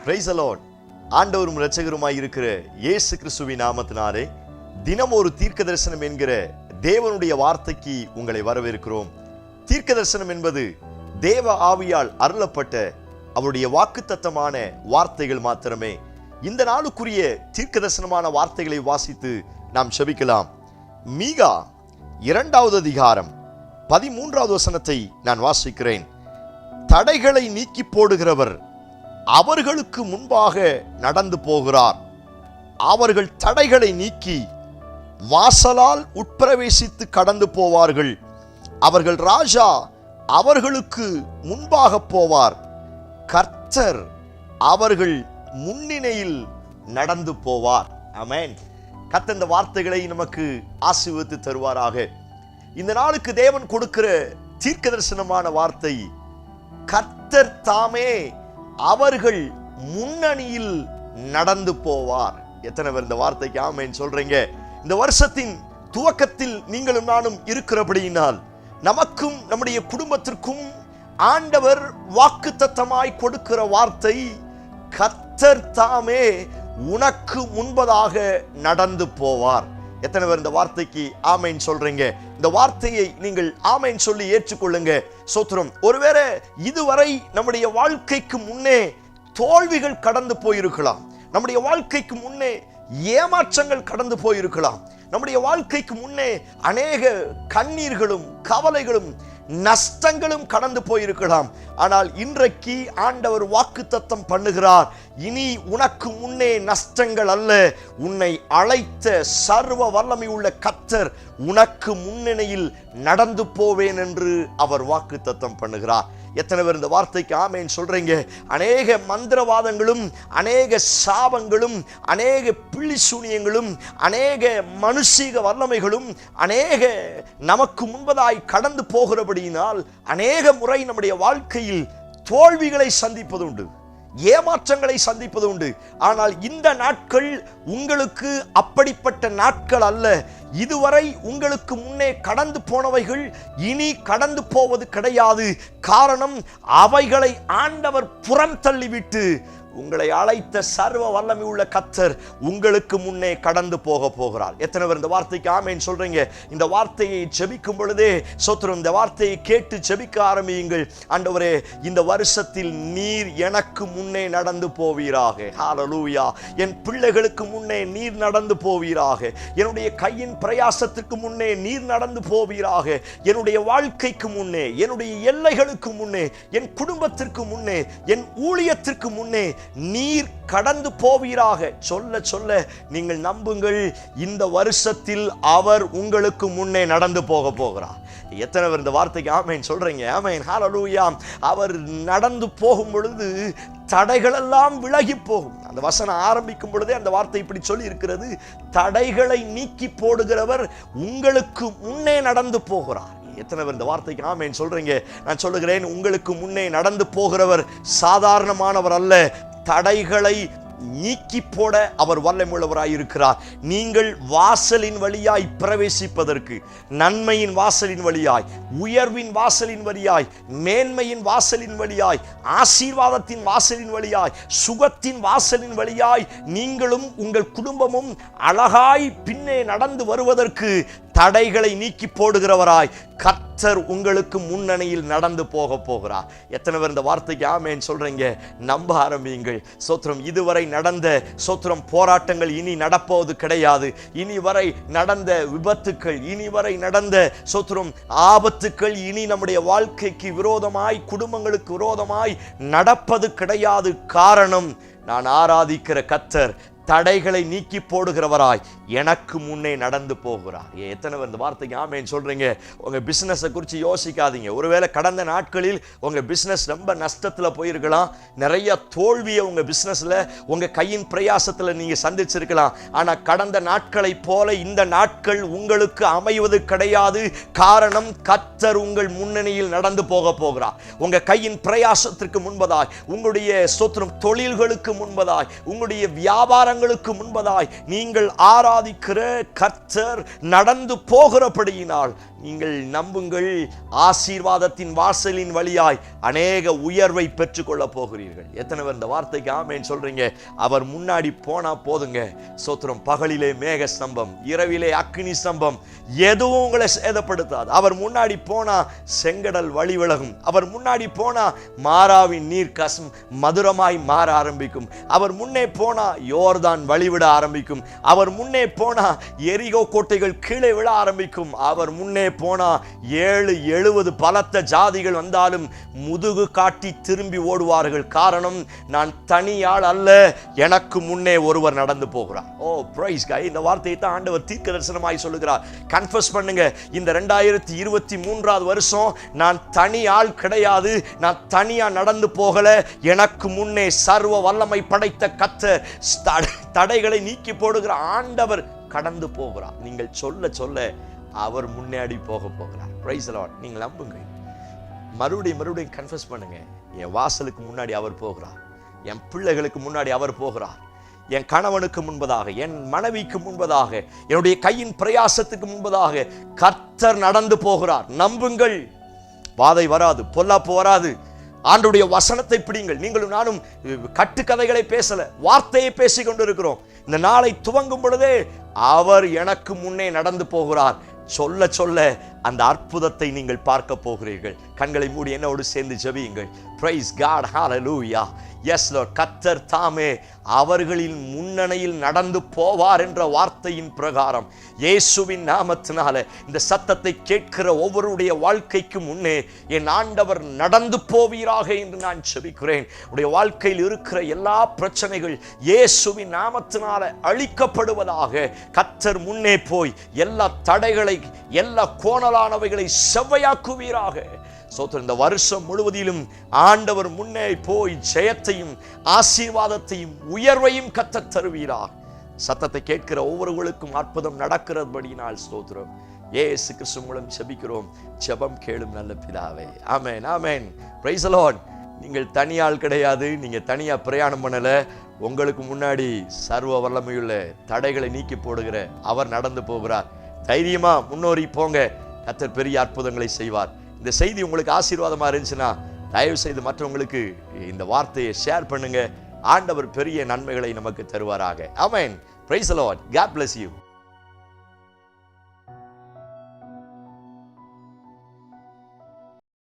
Price the Lord. ஆண்டவரும் இரட்சகருமாய் இருக்கிற இயேசு கிறிஸ்துவின் நாமத்தினாலே தினம் ஒரு தீர்க்க தரிசனம் என்கிற தேவனுடைய வார்த்தைக்கு உங்களை வரவேற்கிறோம். தீர்க்க தரிசனம் என்பது தேவ ஆவியால் அருளப்பட்ட அவருடைய வாக்குத்தத்தமான வார்த்தைகள் மாத்திரமே. இந்த நாளுக்குரிய தீர்க்க தரிசனமான வார்த்தைகளை வாசித்து நாம் செபிக்கலாம். மீகா 2வது அதிகாரம் 13வது வசனத்தை நான் வாசிக்கிறேன். தடைகளை நீக்கி போடுகிறவர் அவர்களுக்கு முன்பாக நடந்து போகிறார். அவர்கள் தடைகளை நீக்கி வாசலால் உட்பிரவேசித்து கடந்து போவார்கள். அவர்கள் ராஜா அவர்களுக்கு முன்பாக போவார். கர்த்தர் அவர்கள் முன்னிலையில் நடந்து போவார். ஆமென். கர்த்தர் இந்த வார்த்தைகளை நமக்கு ஆசீர்வதித்து தருவாராக. இந்த நாளுக்கு தேவன் கொடுக்கிற தீர்க்க தரிசனமான வார்த்தை, கர்த்தர் தாமே அவர்கள் முன்னணியில் நடந்து போவார். எத்தனை பேர் இந்த வார்த்தைக்கு ஆமென் சொல்றீங்க? இந்த வருஷத்தின் துவக்கத்தில் நீங்களும் நானும் இருக்கிறபடியினால் நமக்கும் நம்முடைய குடும்பத்திற்கும் ஆண்டவர் வாக்குத்தத்தமாய் கொடுக்கிற வார்த்தை, கர்த்தர் தாமே உனக்கு முன்பதாக நடந்து போவார். எத்தனை பேர் இந்த வார்த்தைக்கு ஆமென் சொல்றீங்க? இந்த வார்த்தையை நீங்கள் ஆமென் சொல்லி ஏற்றுக்கொள்ளுங்க. சோத்திரம். ஒருவேளை இதுவரை நம்முடைய வாழ்க்கைக்கு முன்னே தோல்விகள் கடந்து போயிருக்கலாம். நம்முடைய வாழ்க்கைக்கு முன்னே ஏமாற்றங்கள் கடந்து போயிருக்கலாம். நம்முடைய வாழ்க்கைக்கு முன்னே அநேக கண்ணீர்களும் கவலைகளும் நஷ்டங்களும் கடந்து போயிருக்கலாம். ஆனால் இன்றைக்கு ஆண்டவர் வாக்குத்தத்தம் பண்ணுகிறார், இனி உனக்கு முன்னே நஷ்டங்கள் அல்ல, உன்னை அழைத்த சர்வ வல்லமை உள்ள கர்த்தர் உனக்கு முன்னணியில் நடந்து போவேன் என்று அவர் வாக்குத்தத்தம் பண்ணுகிறார். எத்தனை பேர் இந்த வார்த்தைக்கு ஆமென் சொல்றீங்க? அநேக மந்திரவாதங்களும் அநேக சாபங்களும் அநேக பிள்ளி சூனியங்களும் அநேக மனுஷீக வல்லமைகளும் அநேக நமக்கு முன்பதாய் கடந்து போகிறபடியினால் அநேக முறை நம்முடைய வாழ்க்கையில் தோல்விகளை சந்திப்பது உண்டு, ஏமாற்றங்களை சந்திப்பது உண்டு. ஆனால் இந்த நாட்கள் உங்களுக்கு அப்படிப்பட்ட நாட்கள் அல்ல. இதுவரை உங்களுக்கு முன்னே கடந்து போனவைகள் இனி கடந்து போவது கிடையாது. காரணம், அவைகளை ஆண்டவர் புறம் தள்ளிவிட்டு உங்களை அழைத்த சர்வ வல்லமை உள்ள கர்த்தர் உங்களுக்கு முன்னே கடந்து போகிறார். எத்தனை பேர் இந்த வார்த்தைக்கு ஆமென் சொல்றீங்க? இந்த வார்த்தையை ஜெபிக்கும் பொழுதே சோத்திரம், இந்த வார்த்தையை கேட்டு ஜெபிக்க ஆரம்பியுங்கள். ஆண்டவரே, இந்த வருஷத்தில் நீர் எனக்கு முன்னே நடந்து போவீராக. ஹல்லேலூயா. என் பிள்ளைகளுக்கு முன்னே நீர் நடந்து போவீராக. என்னுடைய கையின் பிரயாசத்துக்கு முன்னே நீர் நடந்து போவீராக. என்னுடைய வாழ்க்கைக்கு முன்னே, என்னுடைய எல்லைகளுக்கு முன்னே, என் குடும்பத்திற்கு முன்னே, என் ஊழியத்திற்கு முன்னே நீர் கடந்து போவீராக. சொல்ல சொல்ல நீங்கள் நம்புங்கள், இந்த வருஷத்தில் அவர் உங்களுக்கு முன்னே நடந்து போகிறார். எத்தனை பேர் இந்த வார்த்தைக்கு ஆமென் சொல்றீங்க? ஆமென். ஹல்லேலூயா. அவர் நடந்து போகும் பொழுது தடைகள் எல்லாம் விலகி போகும். அந்த வசனம் ஆரம்பிக்கும் பொழுதே அந்த வார்த்தை இப்படி சொல்லி இருக்கிறது, தடைகளை நீக்கி போடுகிறவர் உங்களுக்கு முன்னே நடந்து போகிறார். எத்தனை பேர் இந்த வார்த்தைக்கு ஆமென் சொல்றீங்க? நான் சொல்லுகிறேன், உங்களுக்கு முன்னே நடந்து போகிறவர் சாதாரணமானவர் அல்ல. தடைகளை நீக்கி போட அவர் வல்லமையுள்ளவராய் இருக்கிறார். நீங்கள் வாசலின் வழியாய் பிரவேசிப்பதற்கு, நன்மையின் வாசலின் வழியாய், உயர்வின் வாசலின் வழியாய், மேன்மையின் வாசலின் வழியாய், ஆசீர்வாதத்தின் வாசலின் வழியாய், சுகத்தின் வாசலின் வழியாய் நீங்களும் உங்கள் குடும்பமும் அழகாய் பின்னே நடந்து வருவதற்கு தடைகளை நீக்கி போடுகிறவராய் கர்த்தர் உங்களுக்கு முன்னணியில் நடந்து போகிறார். எத்தனை பேர் இந்த வார்த்தைக்கு ஆமென் சொல்றீங்க? நம்ப ஆரம்பியுங்கள். சோத்திரம். இதுவரை நடந்த சோத்திரம் போராட்டங்கள் இனி நடப்போவது கிடையாது. இனி வரை நடந்த விபத்துக்கள், இனி வரை நடந்த சோத்திரம் ஆபத்துக்கள் இனி நம்முடைய வாழ்க்கைக்கு விரோதமாய், குடும்பங்களுக்கு விரோதமாய் நடப்பது கிடையாது. காரணம், நான் ஆராதிக்கிற கர்த்தர் தடைகளை நீக்கி போடுகிறவராய் எனக்கு முன்னே நடந்து போகிறார். எத்தனை பேர் இந்த வார்த்தைக்கு ஆமென் சொல்றீங்க? உங்க பிசினஸை குறித்து யோசிக்காதீங்க. ஒருவேளை கடந்த நாட்களில் உங்க பிசினஸ் ரொம்ப நஷ்டத்துல போயிருக்கலாம். நிறைய தோல்வியை உங்க பிசினஸ்ல, உங்க கையின் பிரயாசத்துல நீங்க சந்திச்சிருக்கலாம். ஆனா கடந்த நாட்களை போல இந்த நாட்கள் உங்களுக்கு அமைவது கிடையாது. காரணம், கர்த்தர் உங்கள் முன்னணியில் நடந்து போகிறார். உங்க கையின் பிரயாசத்திற்கு முன்பதாய், உங்களுடைய ஸ்தோத்திரம் தொழில்களுக்கு முன்பதாய், உங்களுடைய வியாபாரங்கள் காலங்களுக்கு முன்பதாய் நீங்கள் ஆராதிக்கிற கர்த்தர் நடந்து போகிறபடியினால் நீங்கள் நம்புங்கள், ஆசீர்வாதத்தின் வாசலின் வழியாய் அநேக உயர்வை பெற்றுக்கொள்ள போகிறீர்கள். எத்தனை பேர் இந்த வார்த்தைக்கு ஆமென் சொல்றீங்க? அவர் முன்னாடி போனா போதுங்க. சோத்திரம். பகலிலே மேக ஸ்தம்பம், இரவிலே அக்கினி ஸ்தம்பம், எதுவும் உங்களை சேதப்படுத்தாது. அவர் முன்னாடி போனா செங்கடல் வழி விலகும். அவர் முன்னாடி போனா மாறாவின் நீர் மதுரமாய் மாற ஆரம்பிக்கும். அவர் முன்னே போனா யோர்தான் வழிவிட ஆரம்பிக்கும். அவர் முன்னே போனா எரிகோ கோட்டைகள் கீழே விழ ஆரம்பிக்கும். அவர் முன்னே போனா 7-70 பலத்த ஜாதிகள் வந்தாலும் முதுகு காட்டி திரும்பி ஓடுவார்கள். காரணம், நான் தனியாள் அல்ல, எனக்கு முன்னே ஒருவர் நடந்து போகிறார். ஓ பிரைஸ் காட். இந்த வார்த்தையை தான் ஆண்டவர் தீர்க்க தரிசனமாய் சொல்லுகிறார். கன்ஃபஸ் பண்ணுங்க, இந்த 2023 வருஷம் நான் தனி ஆள் கிடையாது, நான் தனியா நடந்து போகல, எனக்கு முன்னே சர்வ வல்லமை படைத்த கர்த்தர் தடைகளை நீக்கி போடுகிற ஆண்டவர் கடந்து போகிறார். நீங்கள் சொல்ல சொல்ல அவர் முன்னாடி போக போகிறார். Price the Lord. நீங்கள் நம்புங்க. மறுபடியும் கன்ஃபஸ் பண்ணுங்க. என் வாசலுக்கு முன்னாடி அவர் போகிறார், என் பிள்ளைகளுக்கு முன்னாடி அவர் போகிறார், என் கணவனுக்கு முன்பதாக, என் மனைவிக்கு முன்பதாக, என்னுடைய கையின் பிரயாசத்துக்கு முன்பதாக கர்த்தர் நடந்து போகிறார். நம்புங்கள். வாதை வராது, பொல்லாப்பு வராது. ஆண்டவருடைய வசனத்தை பிடிங்கள். நீங்களும் நானும் கட்டுக்கதைகளை பேசல, வார்த்தையை பேசிக் கொண்டிருக்கிறோம். இந்த நாளை துவங்கும் பொழுதே அவர் எனக்கு முன்னே நடந்து போகிறார். சொல்ல சொல்ல அந்த அற்புதத்தை நீங்கள் பார்க்க போகிறீர்கள். கண்களை மூடி என்னோடு சேர்ந்து ஜெபியுங்கள். Praise God. ஹalleluya. Yes Lord. கர்த்தர் தாமே அவர்களின் முன்னணியில் நடந்து போவார் என்ற வார்த்தையின் பிரகாரம் இயேசுவின் நாமத்தினால இந்த சத்தத்தை கேட்கிற ஒவ்வொருடைய வாழ்க்கைக்கு முன்னே என் ஆண்டவர் நடந்து போவீராக என்று நான் ஜெபிக்கிறேன். உடைய வாழ்க்கையில் இருக்கிற எல்லா பிரச்சனைகள் இயேசுவின் நாமத்தினால அழிக்கப்படுவதாக. கர்த்தர் முன்னே போய் எல்லா தடைகளை, எல்லா கோணலானவைகளை செவ்வையாக்குவீராக. சோத்திரம். இந்த வருஷம் முழுவதிலும் ஆண்டவர் முன்னே போய் ஜெயத்தையும் ஆசீர்வாதத்தையும் உயர்வையும் கர்த்தர் தருவீராக. சத்தத்தை கேட்கிற ஒவ்வொருவருக்கும் அற்புதம் நடக்கிறபடியினால் ஸ்தோத்திரம். இயேசு கிறிஸ்து மூலம் ஜெபிக்கிறோம். ஜெபம் கேளும் நல்ல பிதாவே. ஆமென், ஆமென். Praise the Lord. நீங்கள் தனியாள் கிடையாது, நீங்க தனியா பிரயாணம் பண்ணல. உங்களுக்கு முன்னாடி சர்வ வல்லமையுள்ள தடைகளை நீக்கி போடுகிற அவர் நடந்து போகிறார். தைரியமா முன்னோறி போங்க. கர்த்தர் பெரிய அற்புதங்களை செய்வார். இந்த செய்தி உங்களுக்கு ஆசீர்வாதமா இருந்துச்சுன்னா தயவு செய்து மற்றவங்களுக்கு இந்த வார்த்தையை ஷேர் பண்ணுங்க. ஆண்டவர் பெரிய நன்மைகளை நமக்கு தருவாராக. ஆமென். Praise the Lord. God bless you.